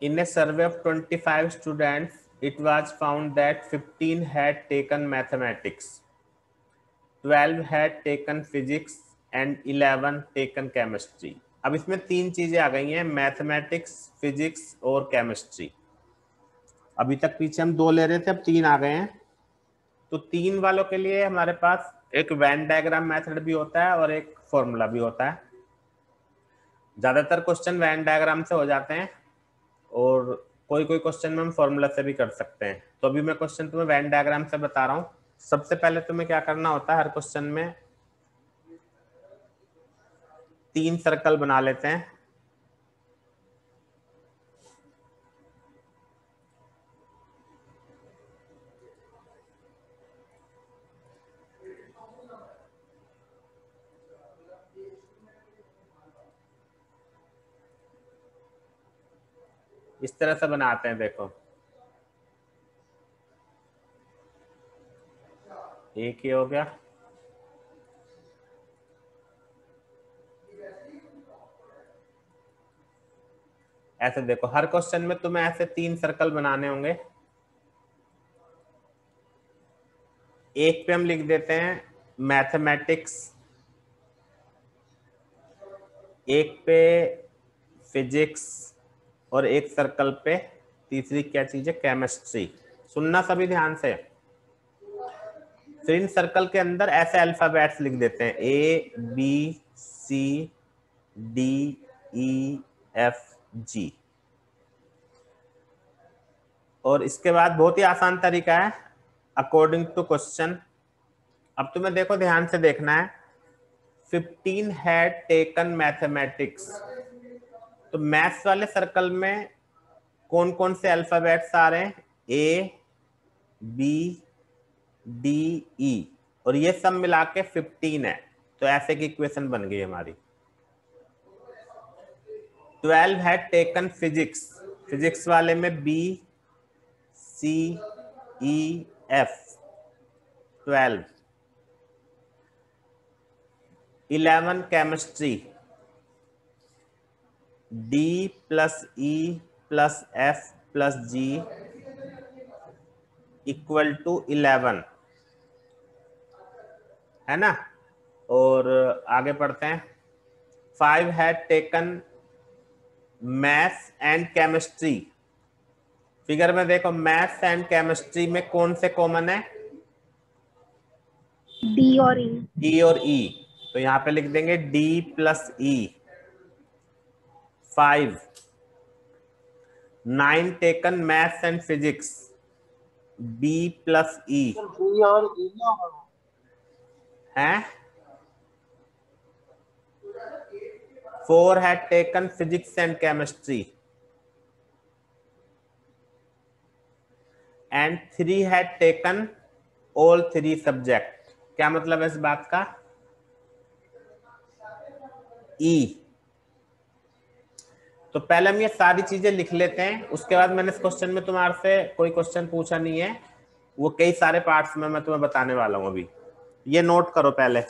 In a survey of 25 students, it was found that 15 had taken mathematics, 12 had taken physics and 11 taken chemistry. अब इसमें तीन चीजें आ गई हैं, मैथमेटिक्स, फिजिक्स और केमिस्ट्री। अभी तक पीछे हम दो ले रहे थे, अब तीन आ गए हैं। तो तीन वालों के लिए हमारे पास एक वेन डायग्राम मेथड भी होता है और एक फॉर्मूला भी होता है। ज्यादातर क्वेश्चन वेन डायग्राम से हो जाते हैं और कोई कोई क्वेश्चन में हम फॉर्मूला से भी कर सकते हैं। तो अभी मैं क्वेश्चन तुम्हें वेन डायग्राम से बता रहा हूँ। सबसे पहले तुम्हें क्या करना होता है, हर क्वेश्चन में तीन सर्कल बना लेते हैं। इस तरह से बनाते हैं, देखो एक ही हो गया, ऐसे देखो हर क्वेश्चन में तुम्हें ऐसे तीन सर्कल बनाने होंगे। एक पे हम लिख देते हैं मैथमेटिक्स, एक पे फिजिक्स और एक सर्कल पे तीसरी क्या चीज है, केमिस्ट्री। सुनना सभी ध्यान से। फिर इन सर्कल के अंदर ऐसे अल्फाबेट्स लिख देते हैं, A B C D E F G. और इसके बाद बहुत ही आसान तरीका है, अकॉर्डिंग टू क्वेश्चन। अब तुम्हें देखो, ध्यान से देखना है। 15 हैड टेकन मैथमेटिक्स, तो मैथ्स वाले सर्कल में कौन कौन से अल्फाबेट्स आ रहे हैं, ए बी डी ई, और ये सब मिला के 15 है। तो ऐसे की इक्वेशन बन गई हमारी। 12 हैड टेकन फिजिक्स, फिजिक्स वाले में B C E F 12। 11 chemistry, D plus E plus F plus G equal to 11, है ना। और आगे पढ़ते हैं। 5 had taken maths and chemistry. Figure में देखो, मैथ्स एंड केमिस्ट्री में कौन से कॉमन है, डी और ई। डी और ई, तो यहां पे लिख देंगे D plus E. 5 9 taken maths and physics, B plus E है। 4 had taken physics and chemistry and 3 had taken all 3 subject। क्या मतलब है इस बात का, ई। तो पहले हम ये सारी चीजें लिख लेते हैं, उसके बाद मैंने इस क्वेश्चन में तुम्हारे से कोई क्वेश्चन पूछा नहीं है, वो कई सारे पार्ट्स में मैं तुम्हें बताने वाला हूं। अभी ये नोट करो पहले।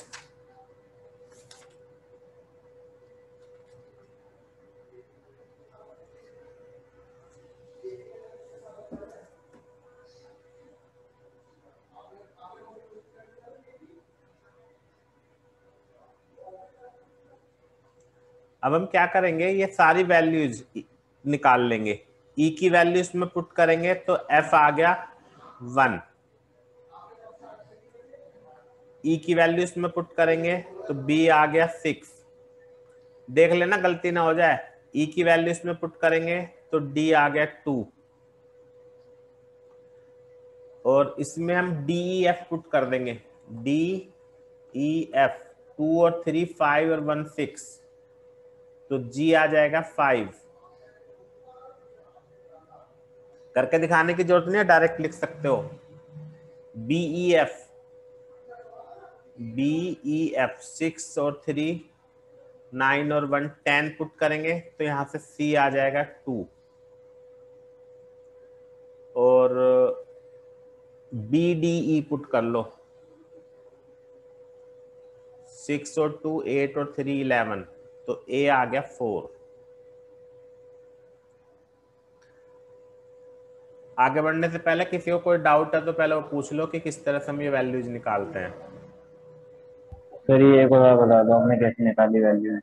अब हम क्या करेंगे, ये सारी वैल्यूज निकाल लेंगे। ई की वैल्यू इसमें पुट करेंगे तो एफ आ गया 1, ई की वैल्यू इसमें पुट करेंगे तो बी आ गया 6। देख लेना गलती ना हो जाए। ई की वैल्यू इसमें पुट करेंगे तो डी आ गया 2, और इसमें हम डी ई एफ पुट कर देंगे, डी ई एफ 2 और 3 5 और 1 6, तो जी आ जाएगा 5। करके दिखाने की जरूरत नहीं है, डायरेक्ट लिख सकते हो। बीई एफ 6 और 3 9 और 1 10 पुट करेंगे तो यहां से सी आ जाएगा 2, और बी डी ई पुट कर लो, 6 और 2 8 और 3 11, तो ए आ गया 4। आगे बढ़ने से पहले किसी को कोई डाउट है तो पहले वो पूछ लो कि किस तरह से हम ये वैल्यूज निकालते हैं। सर ये एक बार बता दो हमने कैसे निकाली वैल्यू है।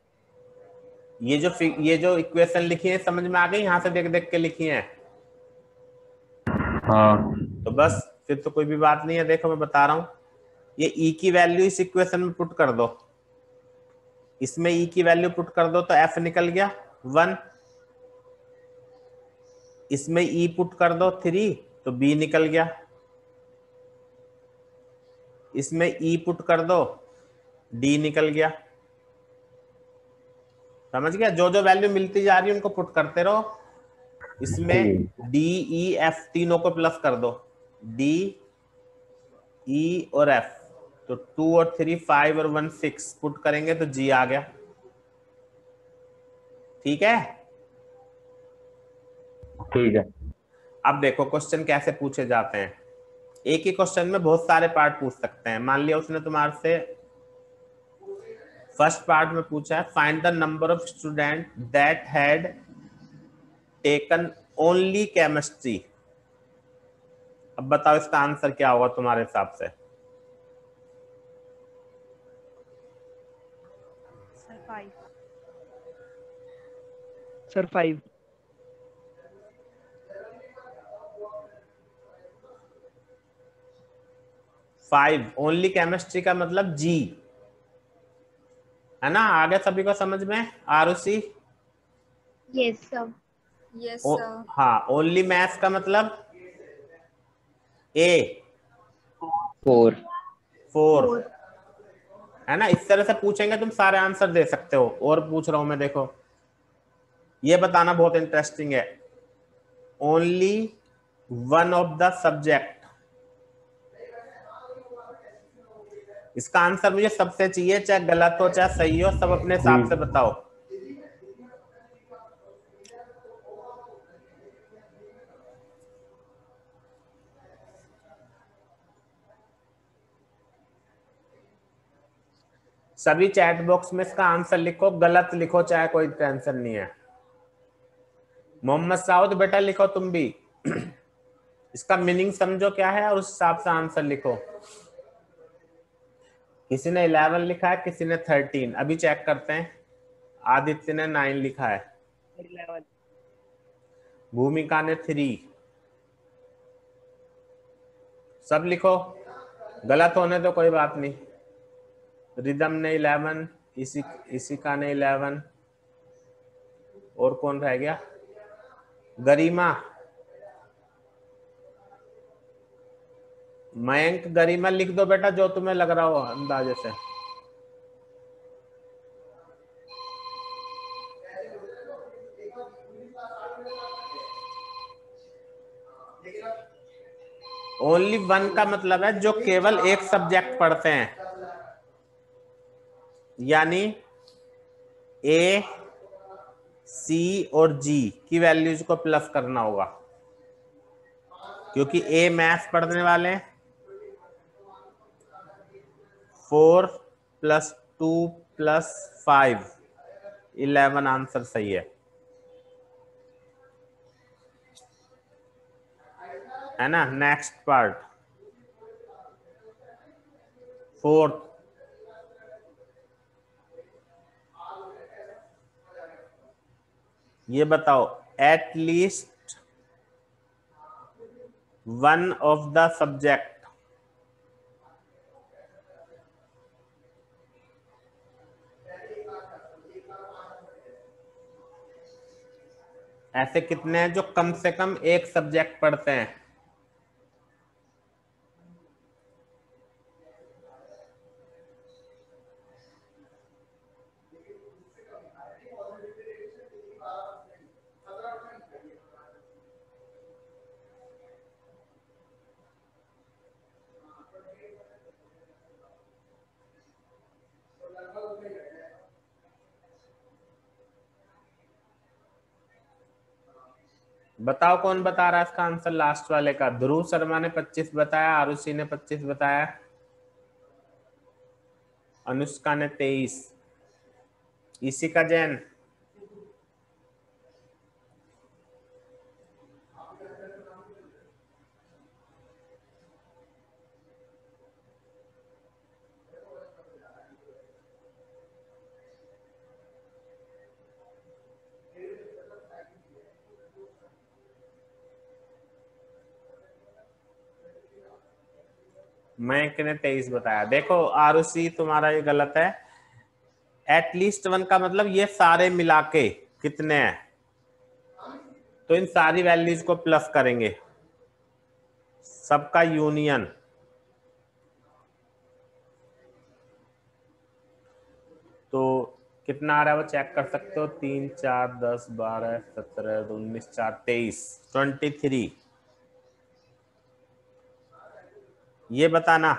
ये जो इक्वेशन लिखी है समझ में आ गई, यहाँ से देख देख के लिखी है। हाँ। तो बस फिर तो कोई भी बात नहीं है। देखो मैं बता रहा हूँ, ये ई की वैल्यू इस इक्वेशन में पुट कर दो, इसमें ई की वैल्यू पुट कर दो तो एफ निकल गया 1, इसमें ई पुट कर दो 3 तो बी निकल गया, इसमें ई पुट कर दो डी निकल गया। समझ गया? जो जो वैल्यू मिलती जा रही है उनको पुट करते रहो। इसमें ठीक। डी ई एफ तीनों को प्लस कर दो, डी ई और एफ, तो 2 और 3 5 और 1 6 पुट करेंगे तो जी आ गया। ठीक है। ठीक है। अब देखो क्वेश्चन कैसे पूछे जाते हैं। एक ही क्वेश्चन में बहुत सारे पार्ट पूछ सकते हैं। मान लिया उसने तुम्हारे से फर्स्ट पार्ट में पूछा है find the number of student that had taken only chemistry. अब बताओ इसका आंसर क्या होगा तुम्हारे हिसाब से? सर 5। सर 5। 5 ओनली केमिस्ट्री का मतलब जी है ना? आगे सभी को समझ में? Arushi? Yes sir. Yes sir. हाँ, ओनली मैथ्स का मतलब ए 4। 4 है ना? इस तरह से पूछेंगे तुम सारे आंसर दे सकते हो। और पूछ रहा हूं मैं, देखो ये बताना बहुत इंटरेस्टिंग है। Only one of the subject, इसका आंसर मुझे सबसे चाहिए, चाहे गलत हो चाहे सही हो, सब अपने हिसाब से बताओ। सभी चैट बॉक्स में इसका आंसर लिखो, गलत लिखो चाहे, कोई टेंशन नहीं है। मोहम्मद साउद बेटा लिखो तुम भी इसका मीनिंग समझो क्या है और उस हिसाब से आंसर लिखो। किसी ने 11 लिखा है, किसी ने 13। अभी चेक करते हैं। आदित्य ने 9 लिखा है, 11। भूमिका ने 3। सब लिखो, गलत होने तो कोई बात नहीं। रिदम ने 11, इसी का ने 11। और कौन रह गया? गरिमा, मयंक, गरिमा लिख दो बेटा जो तुम्हें लग रहा हो अंदाजे से। ओनली वन का मतलब है जो केवल एक सब्जेक्ट पढ़ते हैं, यानी ए सी और जी की वैल्यूज को प्लस करना होगा, क्योंकि ए मैथ्स पढ़ने वाले हैं। 4 + 2 + 5 11 आंसर सही है ना? नेक्स्ट पार्ट, फोर्थ, ये बताओ at least one of the subject, ऐसे कितने हैं जो कम से कम एक सब्जेक्ट पढ़ते हैं? बताओ कौन बता रहा है इसका आंसर लास्ट वाले का? ध्रुव शर्मा ने 25 बताया, आरुषि ने 25 बताया, अनुष्का ने 23, इसी का जैन, मैं किने 23 बताया। देखो आरुषि तुम्हारा ये गलत है। एटलीस्ट 1 का मतलब ये सारे मिला के कितने हैं, तो इन सारी वैल्यूज को प्लस करेंगे, सबका यूनियन। तो कितना आ रहा है वो चेक कर सकते हो। 3 4 10 12 17 19 4 23 23। ये बताना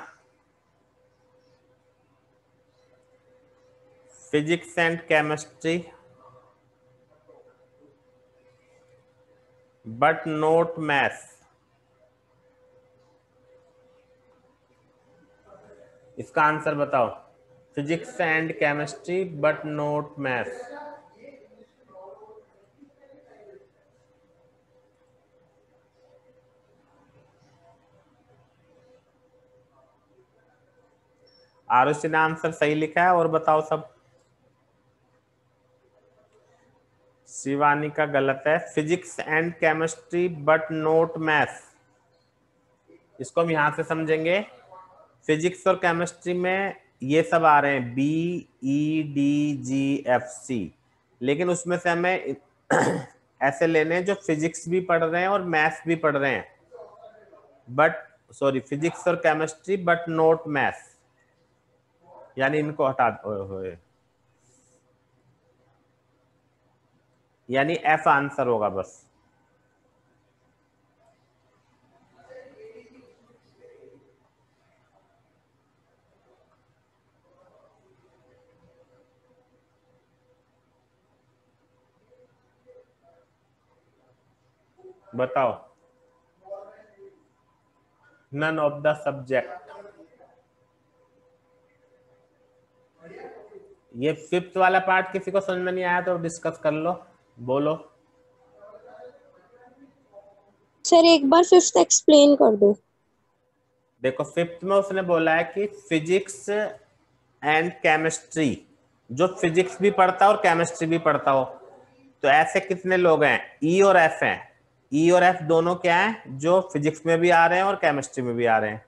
physics and chemistry but not maths, इसका आंसर बताओ। Physics and chemistry but not maths. Arushi ने आंसर सही लिखा है, और बताओ सब। शिवानी का गलत है। Physics and chemistry but not maths, इसको हम यहां से समझेंगे। फिजिक्स और केमिस्ट्री में ये सब आ रहे हैं B E D G F C, लेकिन उसमें से हमें ऐसे लेने हैं जो फिजिक्स भी पढ़ रहे हैं और मैथ्स भी पढ़ रहे हैं, बट सॉरी फिजिक्स और केमिस्ट्री बट नोट मैथ्स, यानी इनको हटा दो, यानी एफ आंसर होगा बस। बताओ। None of the subject. ये 5th वाला पार्ट किसी को समझ में नहीं आया तो डिस्कस कर लो, बोलो। सर एक बार 5th एक्सप्लेन कर दो। देखो 5th में उसने बोला है कि फिजिक्स एंड केमिस्ट्री, जो फिजिक्स भी पढ़ता हो और केमिस्ट्री भी पढ़ता हो, तो ऐसे कितने लोग हैं, ई और एफ हैं। ई और एफ दोनों क्या हैं, जो फिजिक्स में भी आ रहे हैं और केमिस्ट्री में भी आ रहे हैं,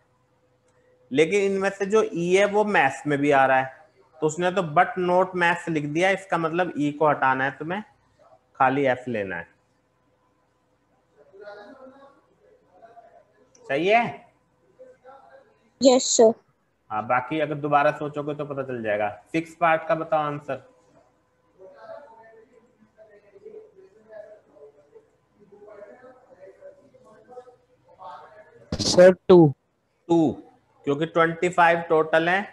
लेकिन इनमें से जो ई है वो मैथ्स में भी आ रहा है, तो उसने तो बट नोट मैथ्स लिख दिया। इसका मतलब ई को हटाना है, तुम्हें खाली एफ लेना है। सही है? Yes sir. हाँ, बाकी अगर दोबारा सोचोगे तो पता चल जाएगा। 6 पार्ट का बताओ आंसर। सर 2। 2, क्योंकि 25 टोटल है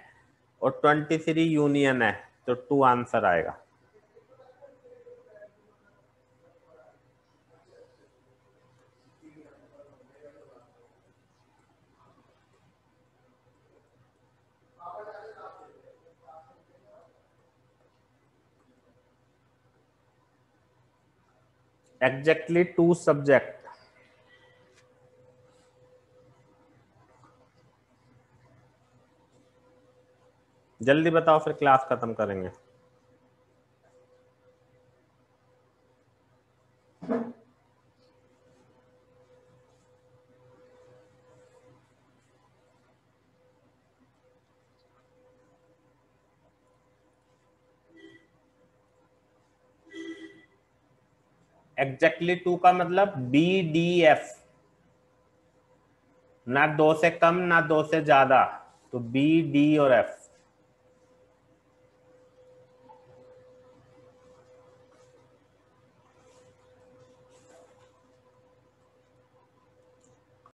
और 23 यूनियन है, तो 2 आंसर आएगा। Exactly 2 subject. जल्दी बताओ, फिर क्लास खत्म करेंगे। एग्जैक्टली 2 का मतलब बी डी एफ, ना 2 से कम ना 2 से ज्यादा, तो बी डी और एफ।